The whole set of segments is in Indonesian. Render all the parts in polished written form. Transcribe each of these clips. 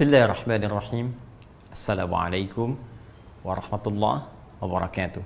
Bismillahirrahmanirrahim. Assalamualaikum warahmatullahi wabarakatuh.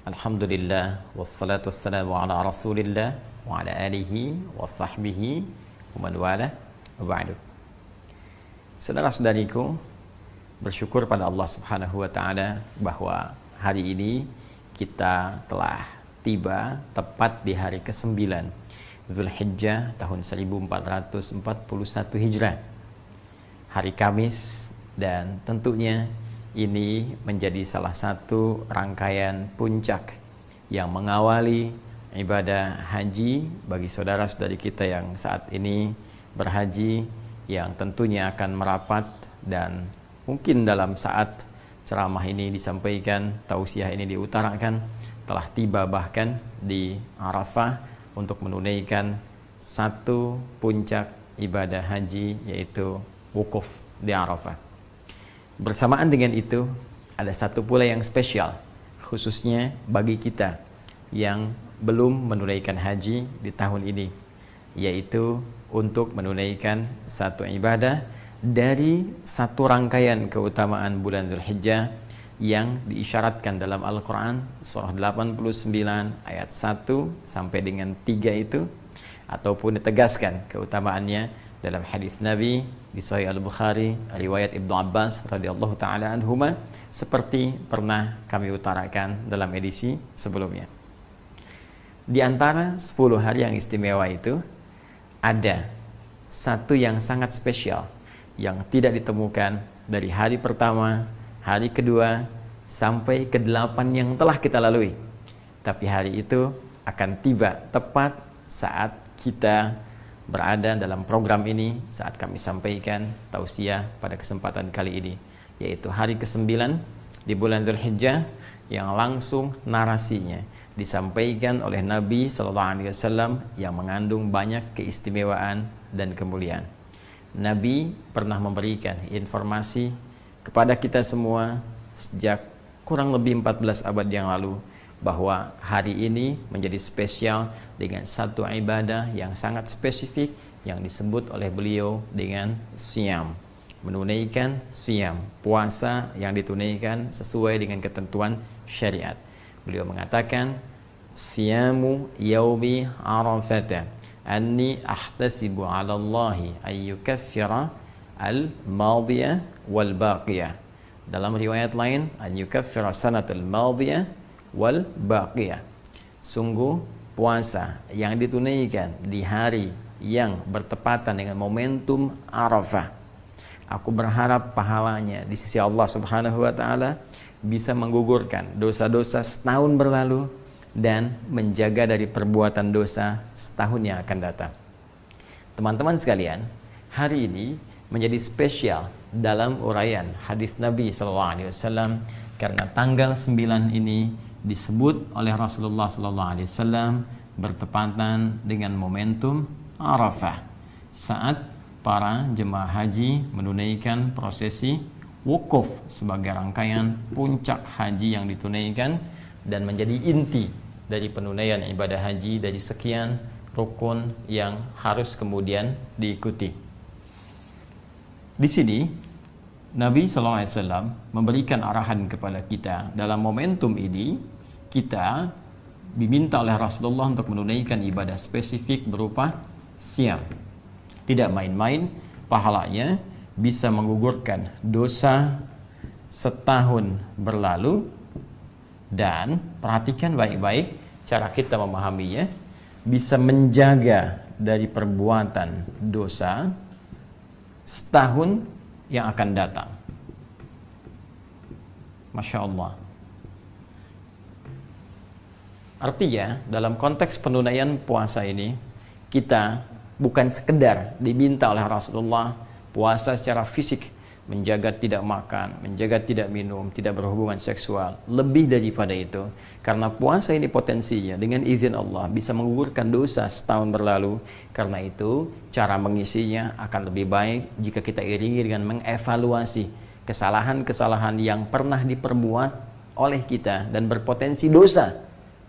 Alhamdulillah wassalatu wassalamu ala Rasulillah wa ala alihi wa sahbihi wa man wala wa ba'du. Saudara-saudariku, bersyukur pada Allah Subhanahu wa taala bahwa hari ini kita telah tiba tepat di hari ke-9 Zulhijjah tahun 1441 Hijrah, hari Kamis, dan tentunya ini menjadi salah satu rangkaian puncak yang mengawali ibadah haji bagi saudara-saudari kita yang saat ini berhaji, yang tentunya akan merapat, dan mungkin dalam saat ceramah ini disampaikan, tausiah ini diutarakan, telah tiba bahkan di Arafah untuk menunaikan satu puncak ibadah haji, yaitu wukuf di Arafah. Bersamaan dengan itu, ada satu pula yang spesial, khususnya bagi kita yang belum menunaikan haji di tahun ini, yaitu untuk menunaikan satu ibadah dari satu rangkaian keutamaan bulan Dzulhijjah yang diisyaratkan dalam Al-Quran, surah 89 ayat 1 sampai dengan 3 itu, ataupun ditegaskan keutamaannya dalam hadis Nabi di Sahih Al-Bukhari riwayat Ibnu Abbas radhiyallahu taala anhuma, seperti pernah kami utarakan dalam edisi sebelumnya. Di antara 10 hari yang istimewa itu ada satu yang sangat spesial yang tidak ditemukan dari hari pertama, hari kedua sampai ke-8 yang telah kita lalui. Tapi hari itu akan tiba tepat saat kita berada dalam program ini, saat kami sampaikan tausiah pada kesempatan kali ini, yaitu hari ke-9 di bulan Dzulhijjah, yang langsung narasinya disampaikan oleh Nabi SAW yang mengandung banyak keistimewaan dan kemuliaan. Nabi pernah memberikan informasi kepada kita semua sejak kurang lebih 14 abad yang lalu bahwa hari ini menjadi spesial dengan satu ibadah yang sangat spesifik yang disebut oleh beliau dengan siyam, menunaikan siyam, puasa yang ditunaikan sesuai dengan ketentuan syariat. Beliau mengatakan, siyamu yaumi arafata anni ahtasibu 'ala Allahi ay yukaffira al-madiyah wal baqiyah. Dalam riwayat lain, an yukaffira sanatal madiyah wal baqiyah. Sungguh puasa yang ditunaikan di hari yang bertepatan dengan momentum Arafah, aku berharap pahalanya di sisi Allah Subhanahu wa taala bisa menggugurkan dosa-dosa setahun berlalu dan menjaga dari perbuatan dosa setahun yang akan datang. Teman-teman sekalian, hari ini menjadi spesial dalam uraian hadis Nabi SAW karena tanggal 9 ini disebut oleh Rasulullah SAW bertepatan dengan momentum Arafah, saat para jemaah haji menunaikan prosesi wukuf sebagai rangkaian puncak haji yang ditunaikan dan menjadi inti dari penunaian ibadah haji dari sekian rukun yang harus kemudian diikuti. Di sini Nabi SAW memberikan arahan kepada kita dalam momentum ini. Kita diminta oleh Rasulullah untuk menunaikan ibadah spesifik berupa siyam. Tidak main-main, pahalanya bisa menggugurkan dosa setahun berlalu, dan perhatikan baik-baik cara kita memahaminya, bisa menjaga dari perbuatan dosa setahun yang akan datang. Masya Allah. Artinya dalam konteks penunaian puasa ini, kita bukan sekedar diminta oleh Rasulullah puasa secara fisik, menjaga tidak makan, menjaga tidak minum, tidak berhubungan seksual. Lebih daripada itu, karena puasa ini potensinya dengan izin Allah bisa menggugurkan dosa setahun berlalu. Karena itu cara mengisinya akan lebih baik jika kita iringi dengan mengevaluasi kesalahan-kesalahan yang pernah diperbuat oleh kita dan berpotensi dosa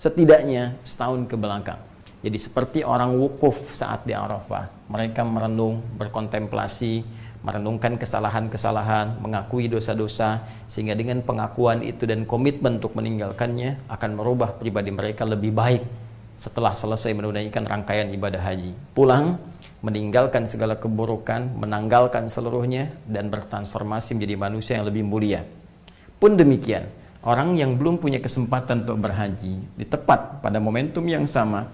setidaknya setahun ke belakang. Jadi seperti orang wukuf saat di Arafah, mereka merenung, berkontemplasi, merenungkan kesalahan-kesalahan, mengakui dosa-dosa, sehingga dengan pengakuan itu dan komitmen untuk meninggalkannya akan merubah pribadi mereka lebih baik setelah selesai menunaikan rangkaian ibadah haji. Pulang, meninggalkan segala keburukan, menanggalkan seluruhnya, dan bertransformasi menjadi manusia yang lebih mulia. Pun demikian, orang yang belum punya kesempatan untuk berhaji, di tepat pada momentum yang sama,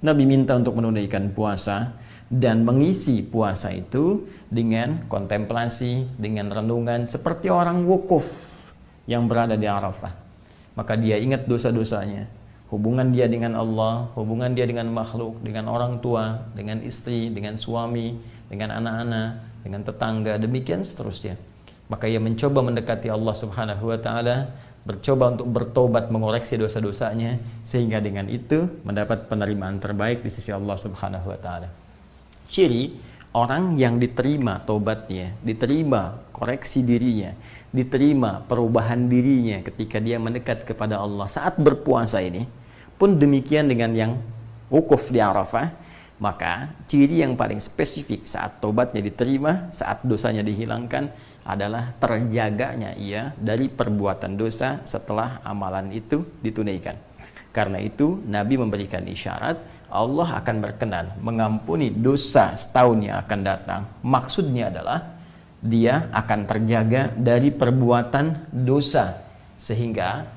Nabi minta untuk menunaikan puasa dan mengisi puasa itu dengan kontemplasi, dengan renungan seperti orang wukuf yang berada di Arafah. Maka dia ingat dosa-dosanya, hubungan dia dengan Allah, hubungan dia dengan makhluk, dengan orang tua, dengan istri, dengan suami, dengan anak-anak, dengan tetangga, demikian seterusnya. Maka ia mencoba mendekati Allah Subhanahu wa taala, bercoba untuk bertobat, mengoreksi dosa-dosanya, sehingga dengan itu mendapat penerimaan terbaik di sisi Allah Subhanahu wa taala. Ciri orang yang diterima tobatnya, diterima koreksi dirinya, diterima perubahan dirinya ketika dia mendekat kepada Allah saat berpuasa ini, pun demikian dengan yang wukuf di Arafah. Maka ciri yang paling spesifik saat tobatnya diterima, saat dosanya dihilangkan, adalah terjaganya ia dari perbuatan dosa setelah amalan itu ditunaikan. Karena itu Nabi memberikan isyarat Allah akan berkenan mengampuni dosa setahun yang akan datang. Maksudnya adalah dia akan terjaga dari perbuatan dosa, sehingga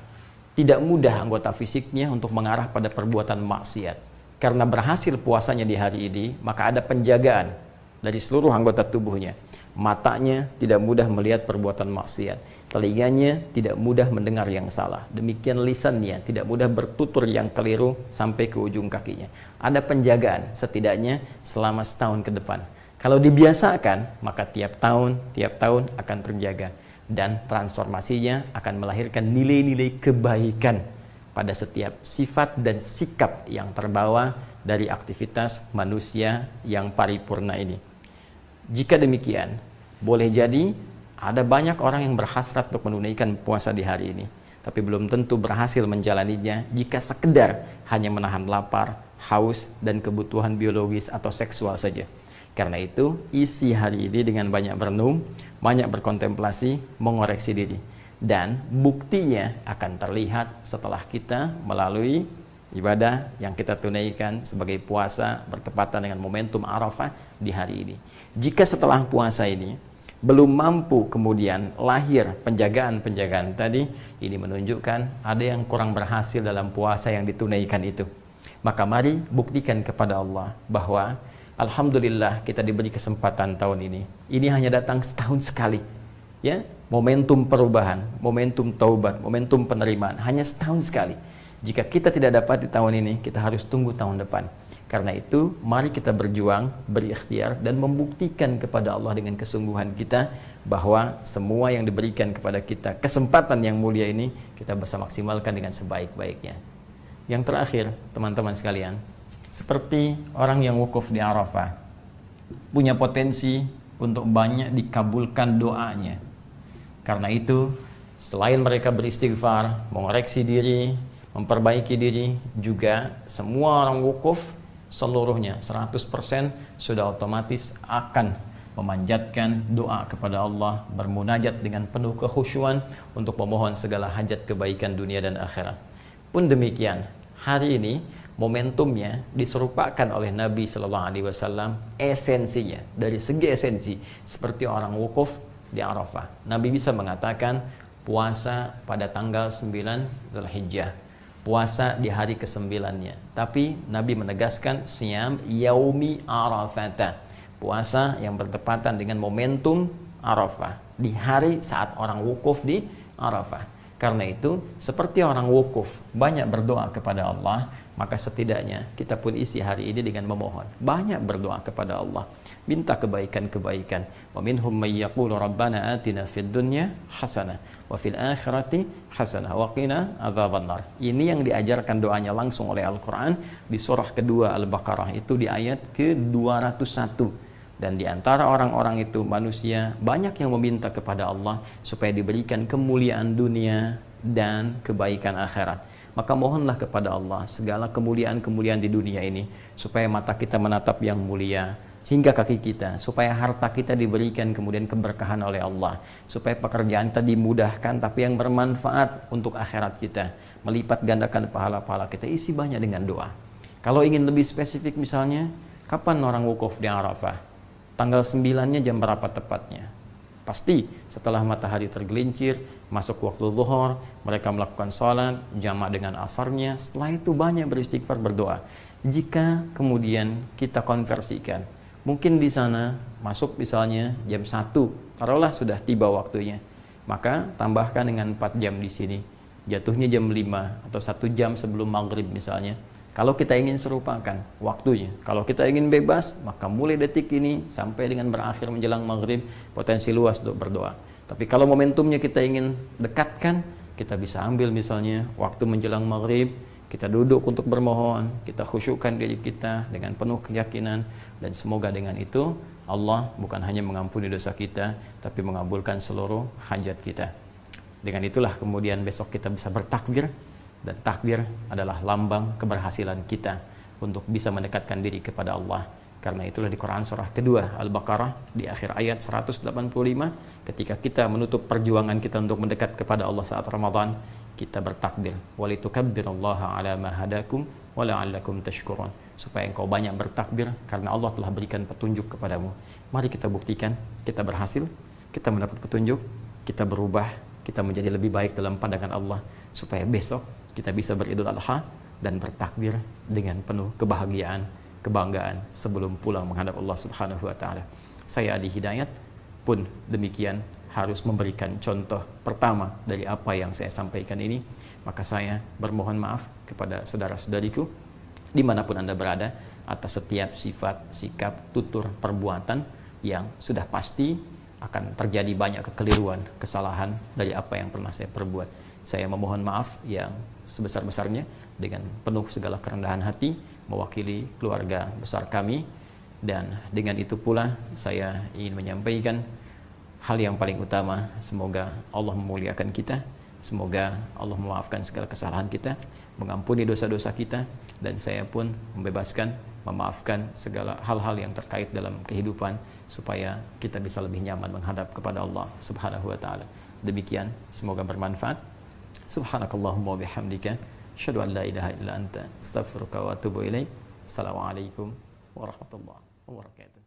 tidak mudah anggota fisiknya untuk mengarah pada perbuatan maksiat. Karena berhasil puasanya di hari ini, maka ada penjagaan dari seluruh anggota tubuhnya. Matanya tidak mudah melihat perbuatan maksiat, telinganya tidak mudah mendengar yang salah, demikian lisannya tidak mudah bertutur yang keliru sampai ke ujung kakinya. Ada penjagaan setidaknya selama setahun ke depan. Kalau dibiasakan, maka tiap tahun akan terjaga, dan transformasinya akan melahirkan nilai-nilai kebaikan pada setiap sifat dan sikap yang terbawa dari aktivitas manusia yang paripurna ini. Jika demikian, boleh jadi ada banyak orang yang berhasrat untuk menunaikan puasa di hari ini, tapi belum tentu berhasil menjalaninya jika sekedar hanya menahan lapar, haus, dan kebutuhan biologis atau seksual saja. Karena itu, isi hari ini dengan banyak merenung, banyak berkontemplasi, mengoreksi diri. Dan buktinya akan terlihat setelah kita melalui ibadah yang kita tunaikan sebagai puasa bertepatan dengan momentum Arafah di hari ini. Jika setelah puasa ini belum mampu kemudian lahir penjagaan-penjagaan tadi, ini menunjukkan ada yang kurang berhasil dalam puasa yang ditunaikan itu. Maka mari buktikan kepada Allah bahwa alhamdulillah kita diberi kesempatan tahun ini. Ini hanya datang setahun sekali. Ya, momentum perubahan, momentum taubat, momentum penerimaan hanya setahun sekali. Jika kita tidak dapat di tahun ini, kita harus tunggu tahun depan. Karena itu, mari kita berjuang, berikhtiar, dan membuktikan kepada Allah dengan kesungguhan kita bahwa semua yang diberikan kepada kita, kesempatan yang mulia ini, kita bisa maksimalkan dengan sebaik-baiknya. Yang terakhir, teman-teman sekalian, seperti orang yang wukuf di Arafah, punya potensi untuk banyak dikabulkan doanya. Karena itu, selain mereka beristighfar, mengoreksi diri, memperbaiki diri, juga semua orang wukuf seluruhnya 100% sudah otomatis akan memanjatkan doa kepada Allah, bermunajat dengan penuh kekhusyuan untuk memohon segala hajat kebaikan dunia dan akhirat. Pun demikian, hari ini momentumnya diserupakan oleh Nabi Shallallahu Alaihi Wasallam, esensinya dari segi esensi seperti orang wukuf di Arafah. Nabi bisa mengatakan puasa pada tanggal 9 Dzulhijjah, puasa di hari ke-9-nya. Tapi Nabi menegaskan siyam yaumi Arafata, puasa yang bertepatan dengan momentum Arafah, di hari saat orang wukuf di Arafah. Karena itu, seperti orang wukuf banyak berdoa kepada Allah, maka setidaknya kita pun isi hari ini dengan memohon, banyak berdoa kepada Allah, minta kebaikan-kebaikan. Wa minhum may yaqulu rabbana atina fid dunya hasanah wa fil akhirati hasanah wa qina adzabannar. Ini yang diajarkan doanya langsung oleh Al-Qur'an di surah kedua Al-Baqarah, itu di ayat ke-201. Dan di antara orang-orang itu manusia banyak yang meminta kepada Allah supaya diberikan kemuliaan dunia dan kebaikan akhirat. Maka mohonlah kepada Allah segala kemuliaan-kemuliaan di dunia ini, supaya mata kita menatap yang mulia, sehingga kaki kita, supaya harta kita diberikan kemudian keberkahan oleh Allah, supaya pekerjaan kita dimudahkan tapi yang bermanfaat untuk akhirat kita, melipat gandakan pahala-pahala kita. Isi banyak dengan doa. Kalau ingin lebih spesifik misalnya, kapan orang wukuf di Arafah? Tanggal 9-nya jam berapa tepatnya? Pasti setelah matahari tergelincir, masuk waktu zuhur, mereka melakukan sholat jamak dengan asarnya. Setelah itu banyak beristighfar, berdoa. Jika kemudian kita konversikan, mungkin di sana masuk misalnya jam 1, taruhlah sudah tiba waktunya, maka tambahkan dengan 4 jam di sini, jatuhnya jam 5 atau 1 jam sebelum maghrib misalnya. Kalau kita ingin serupakan waktunya, kalau kita ingin bebas, maka mulai detik ini sampai dengan berakhir menjelang maghrib, potensi luas untuk berdoa. Tapi kalau momentumnya kita ingin dekatkan, kita bisa ambil misalnya waktu menjelang maghrib, kita duduk untuk bermohon, kita khusyukkan diri kita dengan penuh keyakinan, dan semoga dengan itu Allah bukan hanya mengampuni dosa kita, tapi mengabulkan seluruh hajat kita. Dengan itulah kemudian besok kita bisa bertakbir, dan takbir adalah lambang keberhasilan kita untuk bisa mendekatkan diri kepada Allah. Karena itulah di Quran surah kedua Al-Baqarah di akhir ayat 185, ketika kita menutup perjuangan kita untuk mendekat kepada Allah saat Ramadan, kita bertakbir, walitukabbirullaha ala ma hadakum wa la'allakum tashkurun, supaya engkau banyak bertakbir karena Allah telah berikan petunjuk kepadamu. Mari kita buktikan, kita berhasil, kita mendapat petunjuk, kita berubah, kita menjadi lebih baik dalam pandangan Allah, supaya besok kita bisa beridul adha dan bertakbir dengan penuh kebahagiaan, kebanggaan sebelum pulang menghadap Allah Subhanahu wa taala. Saya Adi Hidayat pun demikian harus memberikan contoh pertama dari apa yang saya sampaikan ini. Maka saya bermohon maaf kepada saudara-saudariku dimanapun Anda berada atas setiap sifat, sikap, tutur, perbuatan yang sudah pasti akan terjadi banyak kekeliruan, kesalahan dari apa yang pernah saya perbuat. Saya memohon maaf yang sebesar-besarnya dengan penuh segala kerendahan hati mewakili keluarga besar kami, dan dengan itu pula saya ingin menyampaikan hal yang paling utama, semoga Allah memuliakan kita, semoga Allah memaafkan segala kesalahan kita, mengampuni dosa-dosa kita, dan saya pun membebaskan, memaafkan segala hal-hal yang terkait dalam kehidupan, supaya kita bisa lebih nyaman menghadap kepada Allah Subhanahu wa taala. Demikian, semoga bermanfaat. Subhanakallahumma wa bihamdika, asyhadu an la ilaha illa anta, astaghfiruka wa atubu ilaik. Assalamualaikum warahmatullahi wabarakatuh.